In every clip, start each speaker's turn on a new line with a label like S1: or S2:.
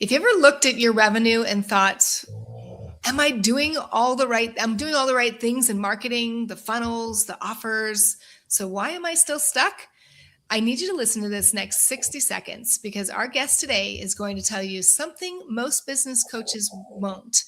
S1: If you ever looked at your revenue and thought, I'm doing all the right things in marketing, the funnels, the offers. So why am I still stuck? I need you to listen to this next 60 seconds because our guest today is going to tell you something most business coaches won't.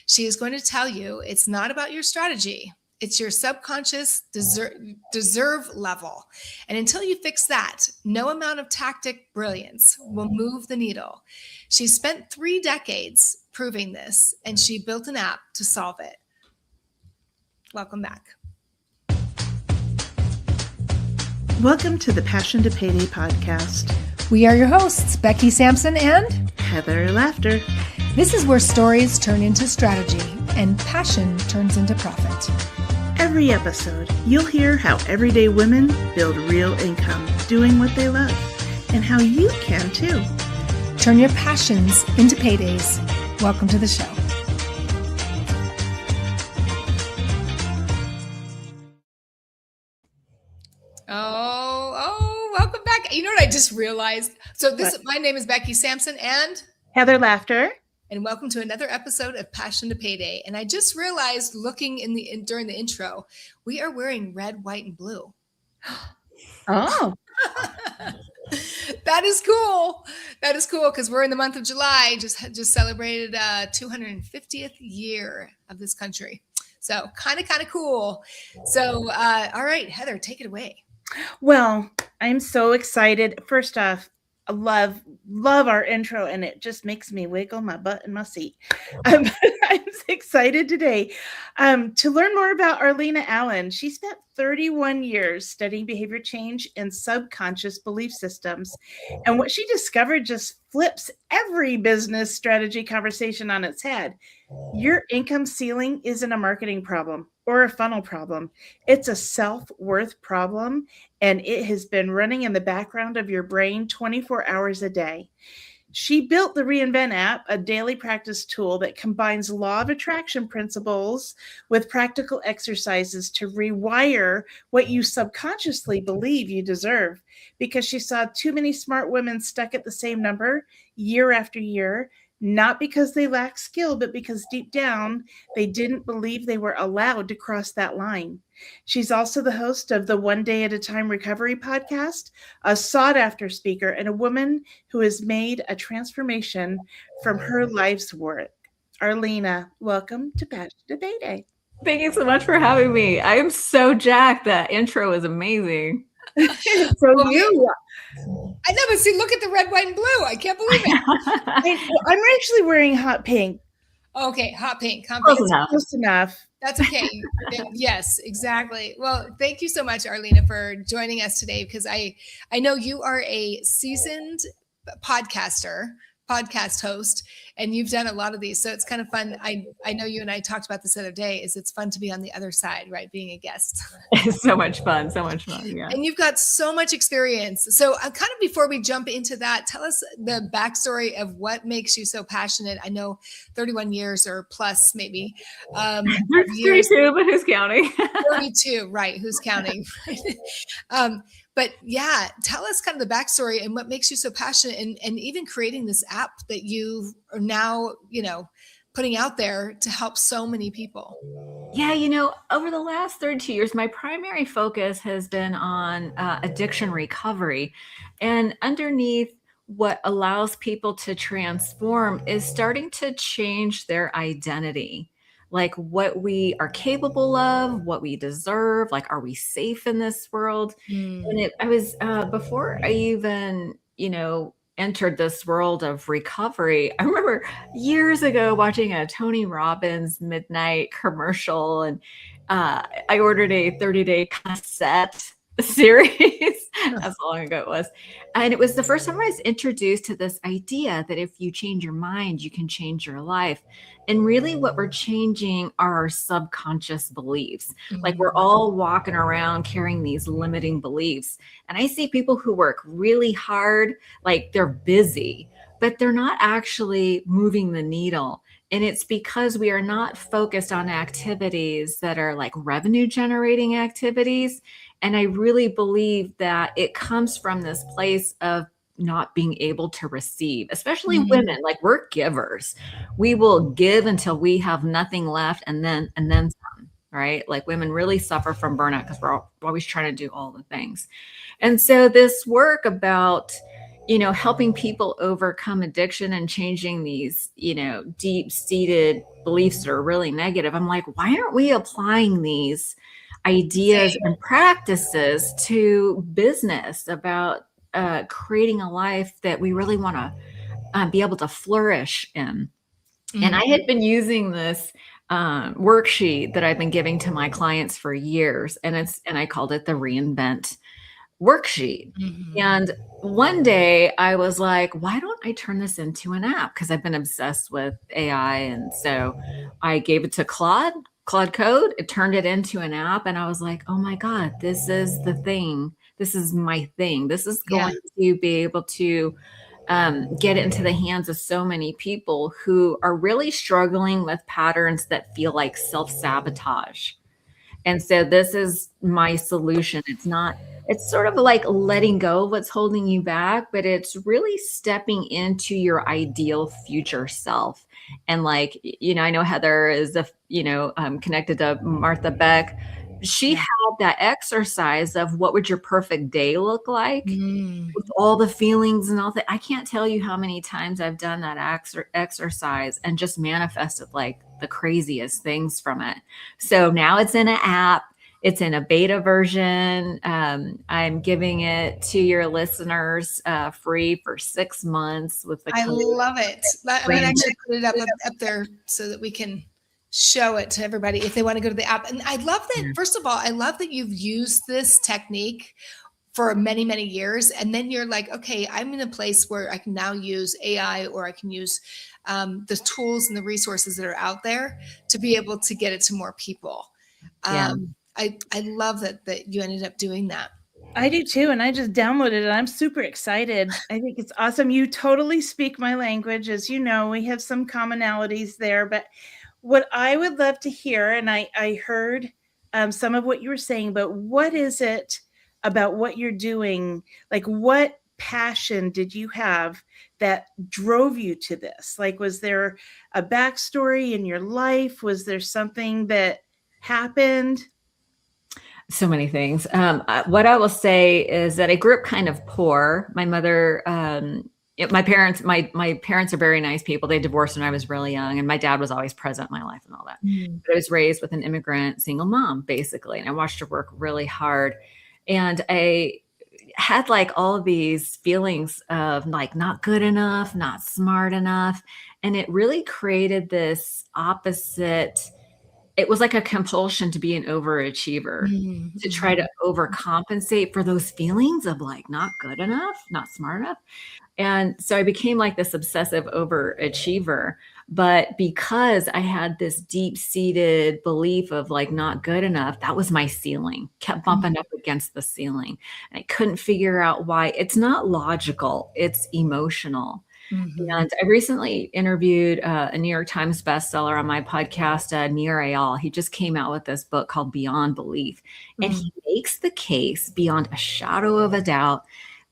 S1: She is going to tell you it's not about your strategy. It's your subconscious deserve level. And until you fix that, no amount of tactic brilliance will move the needle. She spent 3 decades proving this, and she built an app to solve it. Welcome back.
S2: Welcome to the Passion to Payday podcast.
S1: We are your hosts, Becky Sampson and
S2: Heather Laughter.
S1: This is where stories turn into strategy and passion turns into profit.
S2: Every episode, you'll hear how everyday women build real income doing what they love, and how you can too.
S1: Turn your passions into paydays. Welcome to the show. Oh, welcome back. You know what I just realized? So my name is Becky Sampson and
S2: Heather Laughter.
S1: And welcome to another episode of Passion to Payday. And I just realized looking during the intro, we are wearing red, white, and blue.
S2: Oh.
S1: That is cool. That is cool because we're in the month of July, just celebrated 250th year of this country. So kind of cool. So, all right, Heather, take it away.
S2: Well, I'm so excited. First off, I love our intro, and it just makes me wiggle my butt in my seat. I'm excited today to learn more about Arlina Allen. She spent 31 years studying behavior change and subconscious belief systems, and what she discovered just flips every business strategy conversation on its head. Your income ceiling isn't a marketing problem or a funnel problem. It's a self-worth problem, and it has been running in the background of your brain 24 hours a day. She built the Reinvent app, a daily practice tool that combines law of attraction principles with practical exercises to rewire what you subconsciously believe you deserve, because she saw too many smart women stuck at the same number year after year, not because they lacked skill, but because deep down, they didn't believe they were allowed to cross that line. She's also the host of the One Day at a Time Recovery podcast, a sought-after speaker, and a woman who has made a transformation from her life's work. Arlina, welcome to Passion to Payday.
S3: Thank you so much for having me. I am so jacked. That intro is amazing.
S2: You.
S1: I know, but see, look at the red, white, and blue. I can't believe it.
S2: I'm actually wearing hot pink.
S1: Okay, hot pink.
S2: Close enough.
S1: That's okay. Yes, exactly. Well, thank you so much, Arlina, for joining us today, because I know you are a seasoned podcast host, and you've done a lot of these. So it's kind of fun. I know you and I talked about this the other day, it's fun to be on the other side, right? Being a guest.
S3: It's so much fun. Yeah.
S1: And you've got so much experience. So kind of before we jump into that, tell us the backstory of what makes you so passionate. I know 31 years or plus maybe.
S3: 32, but who's counting?
S1: 32, right. Who's counting? But yeah, tell us kind of the backstory and what makes you so passionate, and even creating this app that you are now, putting out there to help so many people.
S3: Yeah, over the last 32 years, my primary focus has been on addiction recovery. And underneath what allows people to transform is starting to change their identity. Like what we are capable of, what we deserve, like, are we safe in this world? And I was, before I even, entered this world of recovery, I remember years ago watching a Tony Robbins midnight commercial, and I ordered a 30-day cassette series. That's how long ago it was. And it was the first time I was introduced to this idea that if you change your mind, you can change your life. And really what we're changing are our subconscious beliefs. Like we're all walking around carrying these limiting beliefs. And I see people who work really hard, like they're busy, but they're not actually moving the needle. And it's because we are not focused on activities that are like revenue generating activities. And I really believe that it comes from this place of not being able to receive, especially women. Like, we're givers. We will give until we have nothing left, and then some, right? Like, women really suffer from burnout because we're always trying to do all the things. And so this work about, helping people overcome addiction and changing these, deep-seated beliefs that are really negative. I'm like, why aren't we applying these ideas and practices to business about creating a life that we really want to be able to flourish in? And I had been using this worksheet that I've been giving to my clients for years, and I called it the Reinvent worksheet. And one day I was like, why don't I turn this into an app? Because I've been obsessed with AI. And so I gave it to Claude Code. It turned it into an app. And I was like, oh my God, this is the thing. This is my thing. This is going to be able to get it into the hands of so many people who are really struggling with patterns that feel like self-sabotage. And so this is my solution. It's sort of like letting go of what's holding you back, but it's really stepping into your ideal future self. And like, I know Heather is connected to Martha Beck. She had that exercise of what would your perfect day look like with all the feelings and all that. I can't tell you how many times I've done that exercise and just manifested like the craziest things from it. So now it's in an app. It's in a beta version. I'm giving it to your listeners free for 6 months with the code.
S1: I love it. I mean, I should put it up there so that we can show it to everybody if they want to go to the app. And I love that. First of all, I love that you've used this technique for many, many years. And then you're like, okay, I'm in a place where I can now use AI, or I can use the tools and the resources that are out there to be able to get it to more people. I love that you ended up doing that.
S2: I do too. And I just downloaded it. I'm super excited. I think it's awesome. You totally speak my language. As you know, we have some commonalities there, but what I would love to hear, and I heard some of what you were saying, but what is it about what you're doing? Like, what passion did you have that drove you to this? Like, was there a backstory in your life? Was there something that happened?
S3: So many things. What I will say is that I grew up kind of poor. My mother, my parents are very nice people. They divorced when I was really young, and my dad was always present in my life and all that. But I was raised with an immigrant single mom, basically, and I watched her work really hard. And I had like all of these feelings of like not good enough, not smart enough. And it really created this opposite. It was like a compulsion to be an overachiever, to try to overcompensate for those feelings of like not good enough, not smart enough. And so I became like this obsessive overachiever. But because I had this deep-seated belief of like not good enough, that was my ceiling, kept bumping up against the ceiling. And I couldn't figure out why. It's not logical, it's emotional. And I recently interviewed a New York Times bestseller on my podcast, Nir Eyal. He just came out with this book called Beyond Belief. And he makes the case beyond a shadow of a doubt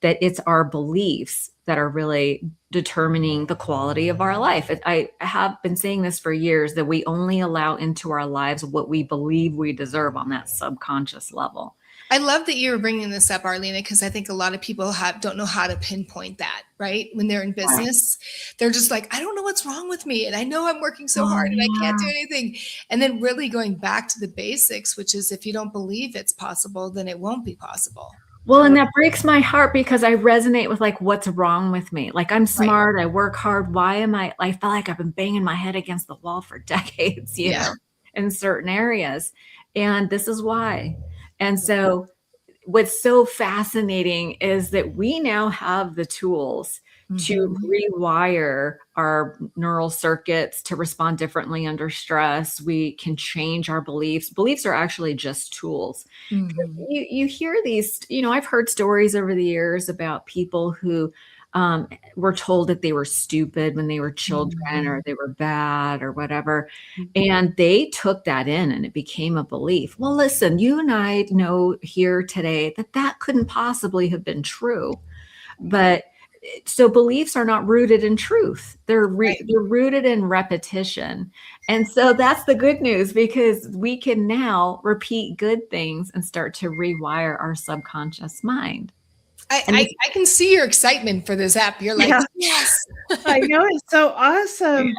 S3: that it's our beliefs that are really determining the quality of our life. I have been saying this for years, that we only allow into our lives what we believe we deserve on that subconscious level.
S1: I love that you're bringing this up, Arlina, because I think a lot of people don't know how to pinpoint that, right? When they're in business, they're just like, I don't know what's wrong with me. And I know I'm working so hard and I can't do anything. And then really going back to the basics, which is if you don't believe it's possible, then it won't be possible.
S3: Well, and that breaks my heart because I resonate with like, what's wrong with me? Like, I'm smart, I work hard. Why am I felt like I've been banging my head against the wall for decades, you know, in certain areas. And this is why. And so what's so fascinating is that we now have the tools to rewire our neural circuits to respond differently under stress. We can change our beliefs. Beliefs are actually just tools. You hear these, I've heard stories over the years about people who were told that they were stupid when they were children or they were bad or whatever. And they took that in and it became a belief. Well, listen, you and I know here today that couldn't possibly have been true. But so beliefs are not rooted in truth. They're
S1: Right.
S3: they're rooted in repetition. And so that's the good news, because we can now repeat good things and start to rewire our subconscious mind. And
S1: I can see your excitement for this app. You're like,
S2: Yeah.
S1: yes.
S2: I know, it's so awesome.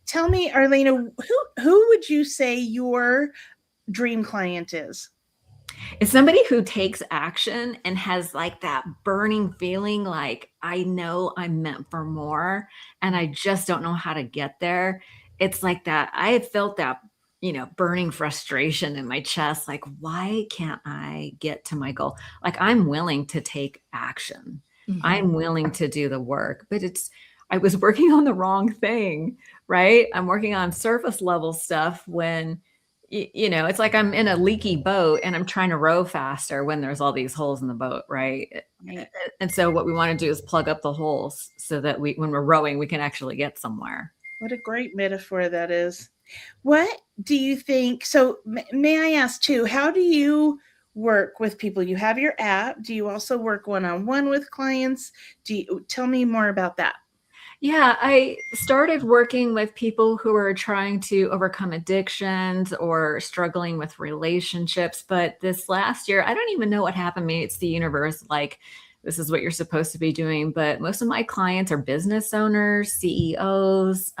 S2: Tell me, Arlina, who would you say your dream client is?
S3: it's somebody who takes action and has like that burning feeling, like, I know I'm meant for more and I just don't know how to get there. It's like that. I have felt that, burning frustration in my chest. Like, why can't I get to my goal? Like, I'm willing to take action. I'm willing to do the work, but I was working on the wrong thing, right? I'm working on surface level stuff when, it's like I'm in a leaky boat and I'm trying to row faster when there's all these holes in the boat, right?
S2: Right.
S3: And so what we want to do is plug up the holes so that when we're rowing, we can actually get somewhere.
S2: What a great metaphor that is. What do you think? So may I ask too, how do you work with people? You have your app. Do you also work one-on-one with clients? Tell me more about that?
S3: Yeah, I started working with people who are trying to overcome addictions or struggling with relationships. But this last year, I don't even know what happened. Maybe it's the universe, like, this is what you're supposed to be doing. But most of my clients are business owners, CEOs,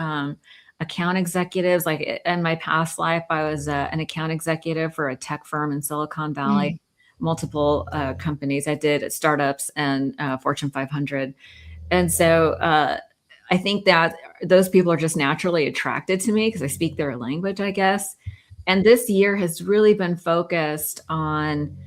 S3: account executives. Like, in my past life, I was an account executive for a tech firm in Silicon Valley, multiple companies. I did startups and Fortune 500. And so, I think that those people are just naturally attracted to me because I speak their language, I guess. And this year has really been focused on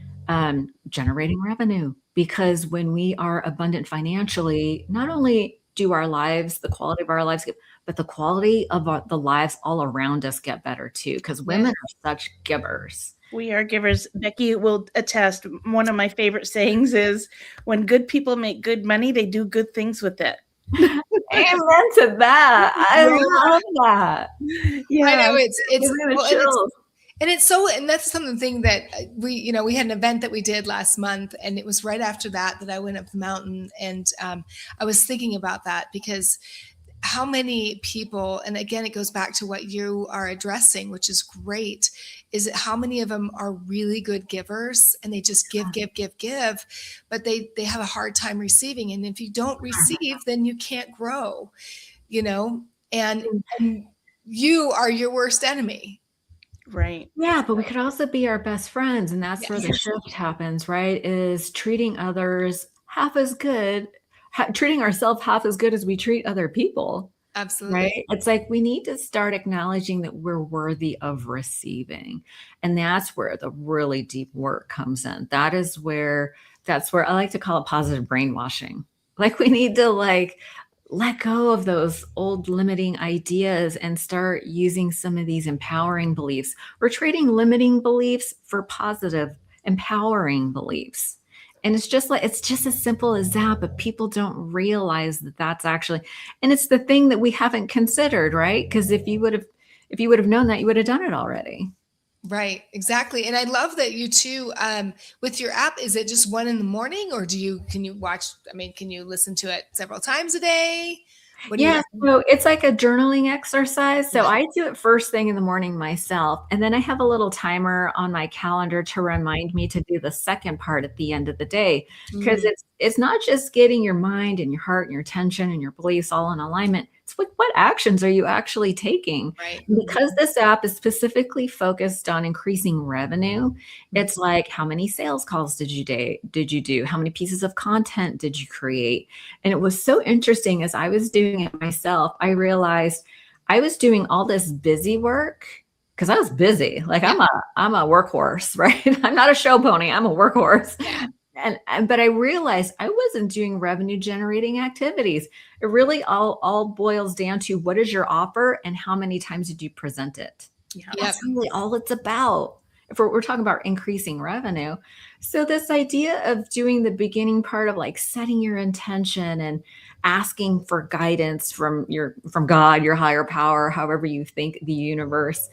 S3: generating revenue, because when we are abundant financially, not only do our lives, the quality of our lives, but the quality of the lives all around us get better too, because women are such givers.
S2: We are givers. Becky will attest. One of my favorite sayings is, when good people make good money, they do good things with it.
S3: Amen to that. I love that.
S2: Yeah.
S1: I know and that's something that we had an event that we did last month, and it was right after that I went up the mountain, and I was thinking about that, because how many people, and again, it goes back to what you are addressing, which is great, is how many of them are really good givers and they just give, but they have a hard time receiving. And if you don't receive, then you can't grow, and you are your worst enemy.
S2: Right.
S3: Yeah, but we could also be our best friends. And that's where the shift happens, right? Is treating others half as good, treating ourselves half as good as we treat other people.
S1: Absolutely.
S3: Right? It's like we need to start acknowledging that we're worthy of receiving. And that's where the really deep work comes in. That's where I like to call it positive brainwashing. Like, we need to let go of those old limiting ideas and start using some of these empowering beliefs. We're trading limiting beliefs for positive, empowering beliefs. And it's just as simple as that, but people don't realize that that's actually, and it's the thing that we haven't considered, right? Because if you would have known that, you would have done it already.
S1: Right, exactly. And I love that you too, with your app, is it just one in the morning, or can you listen to it several times a day?
S3: So it's like a journaling exercise. So I do it first thing in the morning myself. And then I have a little timer on my calendar to remind me to do the second part at the end of the day. Because it's not just getting your mind and your heart and your attention and your beliefs all in alignment. It's what actions are you actually taking?
S1: Right.
S3: Because this app is specifically focused on increasing revenue, it's like, how many sales calls did you do? How many pieces of content did you create? And it was so interesting, as I was doing it myself, I realized I was doing all this busy work because I was busy. Like, I'm a workhorse, right? I'm not a show pony. I'm a workhorse.
S1: Yeah.
S3: But I realized I wasn't doing revenue generating activities. It really all boils down to, what is your offer and how many times did you present it? That's really all it's about. If we're talking about increasing revenue. So this idea of doing the beginning part of setting your intention and asking for guidance from God, your higher power, however you think, the universe,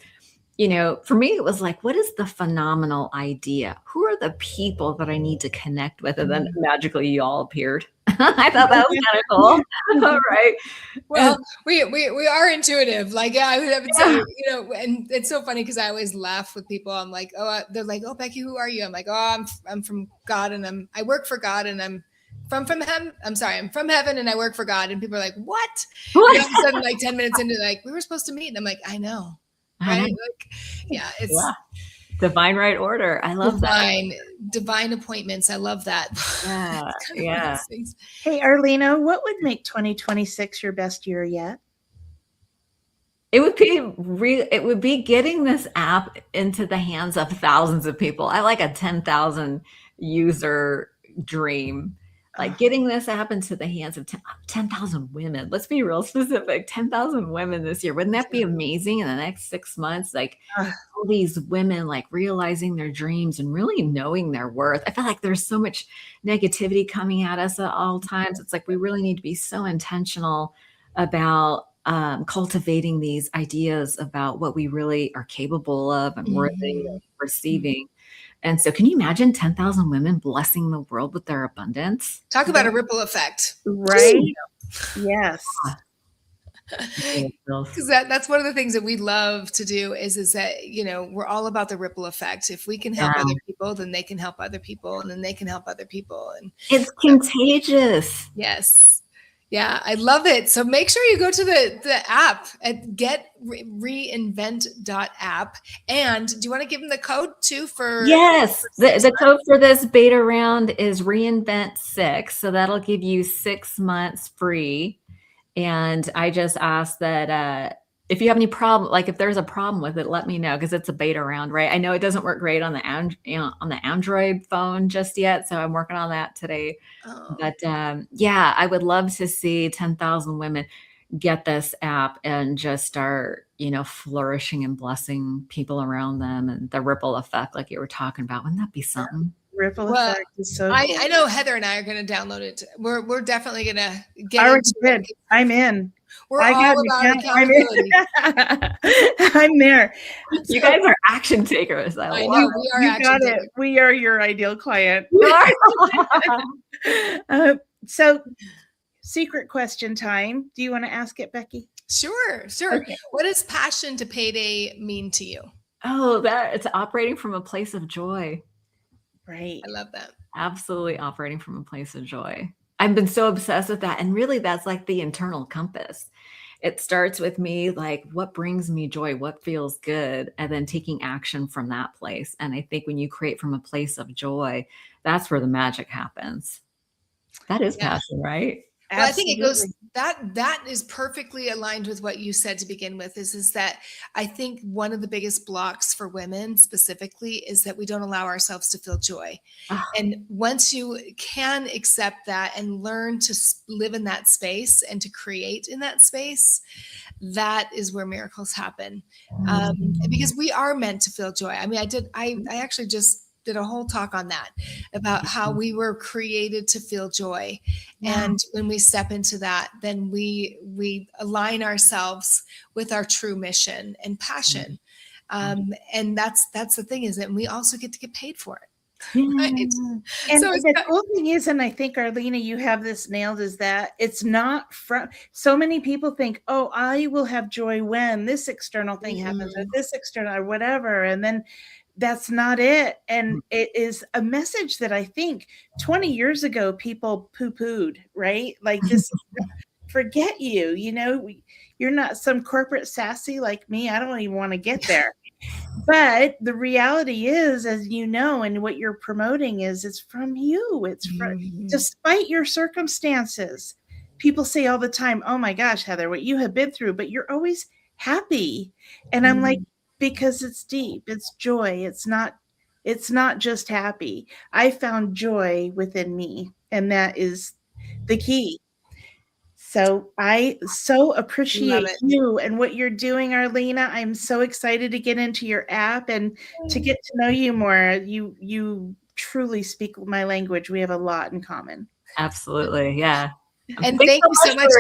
S3: for me, it was like, what is the phenomenal idea? Who are the people that I need to connect with? And then magically you all appeared. I thought that was kind of cool. All right.
S1: Well, we are intuitive. Like, yeah, I would say, and it's so funny because I always laugh with people. I'm like, they're like, oh, Becky, who are you? I'm like, I'm from God, and I work for God, and I'm from heaven. I'm sorry, I'm from heaven, and I work for God. And people are like, what? And all of a sudden, like 10 minutes into, like, we were supposed to meet, and I'm like, I know, right? Like, yeah, it's
S3: divine right order. I love
S1: divine appointments. I love that.
S3: Yeah.
S2: Hey, Arlina, what would make 2026 your best year yet?
S3: It would be getting this app into the hands of thousands of people. I like a 10,000 user dream. Like getting this app into the hands of 10,000 women. Let's be real specific. 10,000 women this year. Wouldn't that be amazing in the next 6 months? Like all these women like realizing their dreams and really knowing their worth. I feel like there's so much negativity coming at us at all times. It's like we really need to be so intentional about cultivating these ideas about what we really are capable of and worthy of receiving. And so can you imagine 10,000 women blessing the world with their abundance?
S1: Talk about a ripple effect.
S2: Right? Yes.
S1: Because that's one of the things that we love to do is that, we're all about the ripple effect. If we can help other people, then they can help other people, and then they can help other people. And
S3: it's contagious.
S1: Yes. Yeah, I love it. So make sure you go to the app at reinvent.app. And do you want to give them the code too for?
S3: Yes, the code for this beta round is Reinvent6. So that'll give you 6 months free. And I just ask that if you have any problem, like if there's a problem with it, let me know, because it's a beta round, right? I know it doesn't work great on the Android phone just yet, so I'm working on that today. But yeah, I would love to see 10,000 women get this app and just start, flourishing and blessing people around them, and the ripple effect, like you were talking about. Wouldn't that be something?
S2: Ripple effect is so cool.
S1: I know Heather and I are going to download it. We're definitely going to get
S2: into it. I'm in.
S1: We're all about accountability.
S2: I'm there.
S3: You guys are action takers.
S1: I know we are.
S2: You got it. We are your ideal client. So, secret question time. Do you want to ask it, Becky?
S1: Sure. Okay. What does passion to payday mean to you?
S3: Oh, it's operating from a place of joy.
S2: Right.
S1: I love that.
S3: Absolutely operating from a place of joy. I've been so obsessed with that. And really, that's like the internal compass. It starts with me, like, what brings me joy, what feels good, and then taking action from that place. And I think when you create from a place of joy, that's where the magic happens. That is passion, right?
S1: Well, I think it goes that is perfectly aligned with what you said to begin with, is that I think one of the biggest blocks for women specifically is that we don't allow ourselves to feel joy. And once you can accept that and learn to live in that space and to create in that space, that is where miracles happen. Because we are meant to feel joy. I mean, I actually just did a whole talk on that, about how we were created to feel joy. And when we step into that, then we align ourselves with our true mission and passion. And that's the thing, is that we also get to get paid for it. Right?
S2: And so the cool thing is, and I think, Arlina, you have this nailed, is that it's not from, so many people think, oh, I will have joy when this external thing happens, or this external, or whatever. And then that's not it. And it is a message that I think 20 years ago, people poo-pooed, right? Like, this, forget you, you're not some corporate sassy like me. I don't even want to get there. But the reality is, as you know, and what you're promoting is, it's from you. It's from, despite your circumstances. People say all the time, oh my gosh, Heather, what you have been through, but you're always happy. And I'm like, because it's deep, it's joy. It's not just happy. I found joy within me, and that is the key. So I so appreciate you and what you're doing, Arlina. I'm so excited to get into your app and to get to know you more. You truly speak my language. We have a lot in common.
S3: Absolutely. Yeah.
S1: And thank you so much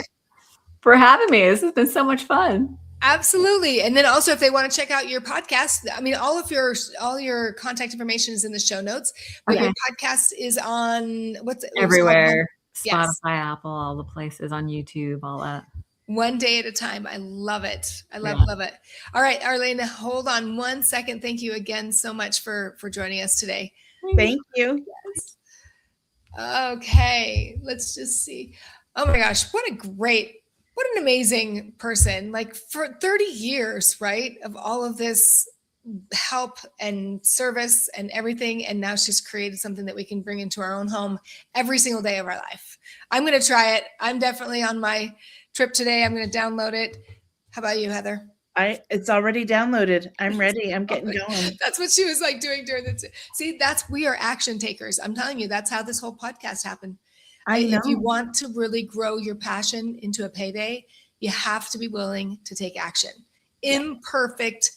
S3: for having me. This has been so much fun.
S1: Absolutely. And then also if they want to check out your podcast, I mean, all your contact information is in the show notes, but
S3: Okay.
S1: your podcast is on what's
S3: Everywhere.
S1: Yes.
S3: Spotify, Apple, all the places, on YouTube, all that.
S1: One day at a time. I love it. I love it. All right, Arlina, hold on one second. Thank you again so much for joining us today.
S2: Thank you.
S1: Yes. Okay, let's just see. Oh my gosh, what an amazing person. Like for 30 years, right? Of all of this help and service and everything. And now she's created something that we can bring into our own home every single day of our life. I'm going to try it. I'm definitely on my trip today. I'm going to download it. How about you, Heather?
S2: It's already downloaded. I'm ready. I'm getting going.
S1: That's what she was like doing during the see, we are action takers. I'm telling you, that's how this whole podcast happened.
S2: I know.
S1: If you want to really grow your passion into a payday, you have to be willing to take action. Imperfect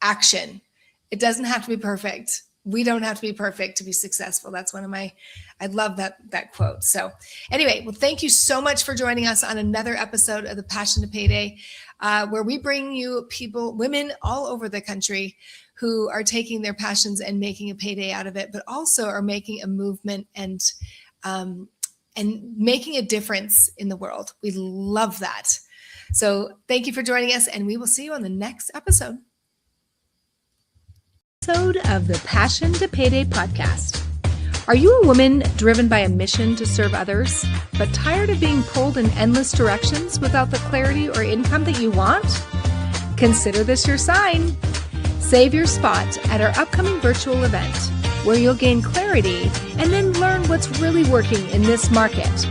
S1: action. It doesn't have to be perfect. We don't have to be perfect to be successful. That's I love that quote. So anyway, well, thank you so much for joining us on another episode of the Passion to Payday, where we bring you women all over the country who are taking their passions and making a payday out of it, but also are making a movement and making a difference in the world. We love that. So thank you for joining us, and we will see you on the next episode. Of the Passion to Payday podcast. Are you a woman driven by a mission to serve others, but tired of being pulled in endless directions without the clarity or income that you want? Consider this your sign. Save your spot at our upcoming virtual event, where you'll gain clarity and then learn what's really working in this market.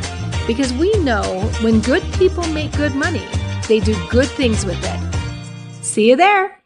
S1: Because we know when good people make good money, they do good things with it. See you there.